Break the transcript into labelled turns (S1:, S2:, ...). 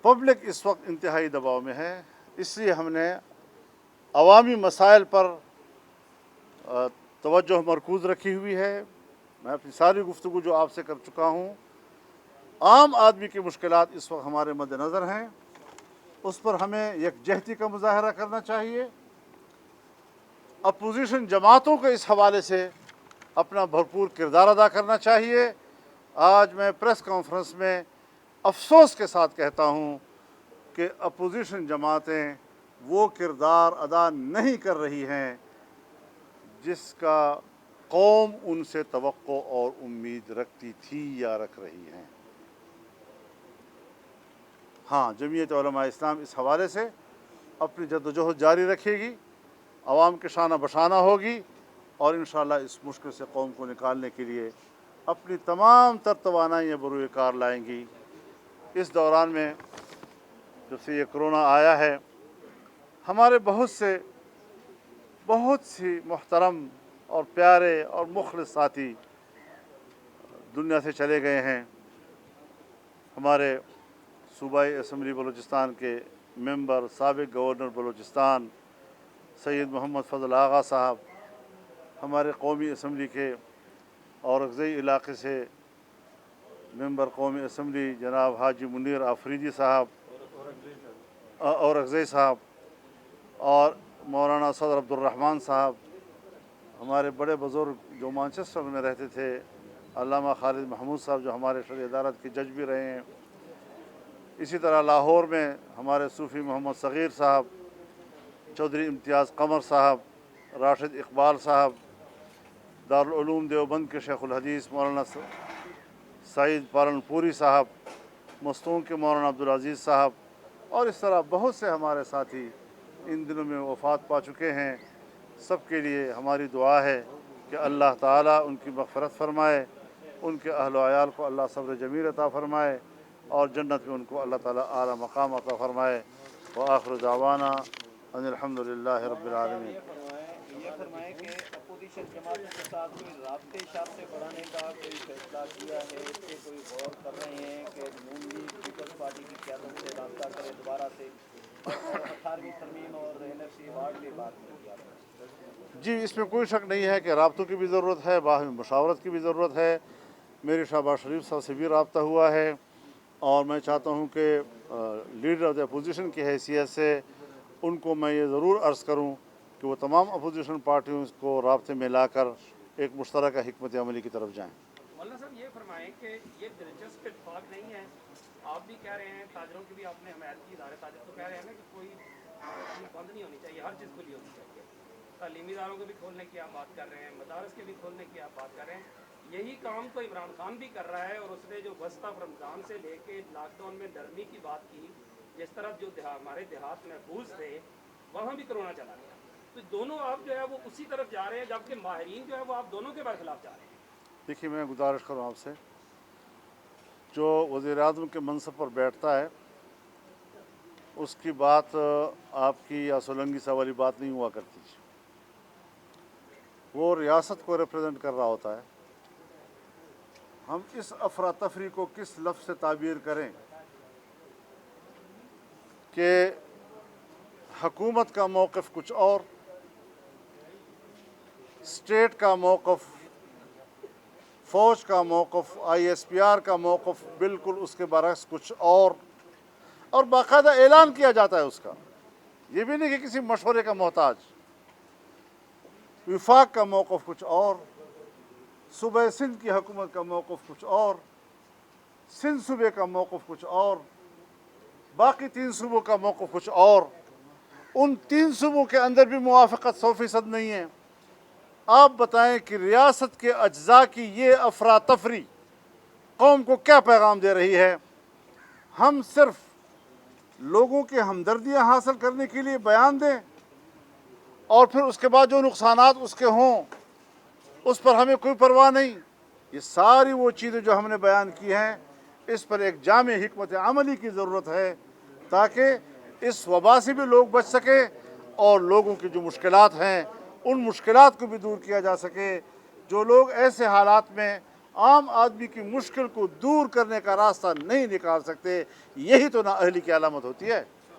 S1: Public इस वक्त इंतहाई दबाव में है, इसलिए हमने अवामी मसाइल पर तवज्जो मरकूज़ रखी हुई है। मैं अपनी सारी गुफ्तगू जो आपसे कर चुका हूँ, आम आदमी की मुश्किलात इस वक्त हमारे मद्देनज़र हैं, उस पर हमें यकजहती का मुजाहरा करना चाहिए। अपोजिशन जमातों के इस हवाले से अपना भरपूर किरदार अदा करना चाहिए। आज मैं प्रेस कॉन्फ्रेंस में अफसोस के साथ कहता हूँ कि अपोजिशन जमातें वो किरदार अदा नहीं कर रही हैं जिसका कौम उनसे तवक्को और उम्मीद रखती थी या रख रही हैं। हाँ, जमीयत उलमा इस्लाम इस हवाले से अपनी जद्दोजहद जारी रखेगी, आवाम के शाना बशाना होगी और इंशाअल्लाह इस मुश्किल से कौम को निकालने के लिए अपनी तमाम तर तवानाइयाँ बरूए कार लाएंगी। इस दौरान में जब से ये कोरोना आया है, हमारे बहुत सी मोहतरम और प्यारे और मुखलिस साथी दुनिया से चले गए हैं। हमारे सूबाई असम्बली बलूचिस्तान के मेंबर, साबिक गवर्नर बलूचिस्तान सैयद मोहम्मद फजल आगा साहब, हमारे कौमी असम्बली के औरकज़ई इलाक़े से मेंबर कौमी असम्बली जनाब हाजी मुनीर आफरीदी साहब, औरकज़ई साहब, और मौलाना सदर अब्दुर्रहमान साहब, हमारे बड़े बुज़ुर्ग जो मैनचेस्टर में रहते थे, अल्लामा खालिद महमूद साहब जो हमारे शरई अदालत के जज भी रहे हैं। इसी तरह लाहौर में हमारे सूफ़ी मोहम्मद सग़ीर साहब, चौधरी इम्तियाज़ कमर साहब, राशिद इकबाल साहब, दारुल उलूम देवबंद के शेखुल हदीस मौलाना सईद पालनपुरी साहब, मस्तूम के मौलाना अब्दुल अज़ीज़ साहब, और इस तरह बहुत से हमारे साथी इन दिनों में वफ़ात पा चुके हैं। सब के लिए हमारी दुआ है कि अल्लाह ताला उनकी मग़फ़िरत फ़रमाए, उनके अहल व अयाल को अल्लाह सब्र जमील अता फ़रमाए और जन्नत में उनको अल्लाह ताला आला मकाम अता फ़रमाए। व आखिर दावाना अनिल हम्दुलिल्लाहि रब्बिल आलमीन।
S2: ये फरमाएं कि अपोजिशन जमातों के साथ कोई राब्ते शाब्ते बढ़ाने का कोई फैसला किया है, इस पर कोई गौर कर रहे हैं कि नून लीग पीपल्स पार्टी की क़यादत से रब्ता करे दोबारा से, और 18वीं तरमीम और NFC वार्ड की बात की जाती है।
S1: जी, इसमें कोई शक नहीं है कि राब्तों की भी ज़रूरत है, बाहमी मुशावरत की भी ज़रूरत है। मेरे शहबाज शरीफ साहब से भी रब्ता हुआ है और मैं चाहता हूँ कि लीडर ऑफ द अपोजिशन की हैसियत से उनको मैं ये ज़रूर अर्ज़ करूँ कि वो तमाम अपोजिशन पार्टियों को राब्ते में लाकर एक मुश्तरका हिकमत अमली की तरफ जाएँ।
S3: मौलाना साहब ये फरमाएं कि ये दिलचस्प इत्तेफाक नहीं है, आप भी कह रहे हैं, ताजरों की भी आपने हमायत की, इदारे ताजर तो कह रहे हैं ना कि कोई बंद नहीं होनी चाहिए, हर चीज़ खुली होनी चाहिए। तालीमी इदारों को भी खोलने की आप बात कर रहे हैं, मदारस के भी खोलने की आप बात कर रहे हैं। यही काम तो इमरान खान भी कर रहा है और उसने जो वस्ता रमज़ान से लेके लॉकडाउन में नरमी की बात की, जिस तरह जो हमारे देहात महफूज थे वहाँ भी कोरोना चला गया, तो दोनों आप जो है वो उसी तरफ जा रहे हैं, जबकि माहिरीन जो है वो आप दोनों के बरखिलाफ जा रहे हैं।
S1: देखिए, मैं गुजारिश करूँ आपसे, जो वज़ीर-ए-आज़म के मनसब पर बैठता है उसकी बात आपकी या सोलंगी साहब वाली बात नहीं हुआ करती। वो रियासत को रिप्रेजेंट कर रहा होता है। हम इस अफरा तफरी को किस लफ्ज़ से ताबीर करें कि हुकूमत का मौक़िफ़ कुछ और, स्टेट का मौक़िफ़, फ़ौज का मौक़िफ़, ISPR का मौक़िफ़ बिल्कुल उसके बरक्स कुछ और बाकायदा ऐलान किया जाता है उसका। ये भी नहीं कि किसी मशवरे का मोहताज। विफाक का मौक़िफ़ कुछ और, सूबे सिंध की हुकूमत का मौक़िफ़ कुछ और, सिंध सूबे का मौक़िफ़ कुछ और, बाकी 3 सूबों का मौक़िफ़ कुछ और। उन 3 सूबों के अंदर भी मुवाफ़क़त 100% नहीं है। आप बताएं कि रियासत के अज्ज़ा की ये अफरा तफरी कौम को क्या पैगाम दे रही है। हम सिर्फ लोगों की हमदर्दियाँ हासिल करने के लिए बयान दें और फिर उसके बाद जो नुकसानात उसके हों उस पर हमें कोई परवाह नहीं। ये सारी वो चीज़ें जो हमने बयान की हैं, इस पर एक जामे हिकमत अमली की ज़रूरत है ताकि इस वबा से भी लोग बच सकें और लोगों की जो मुश्किलात हैं उन मुश्किलात को भी दूर किया जा सके। जो लोग ऐसे हालात में عام آدمی کی مشکل کو دور کرنے کا راستہ نہیں نکال سکتے، یہی تو نااہلی کی علامت ہوتی ہے۔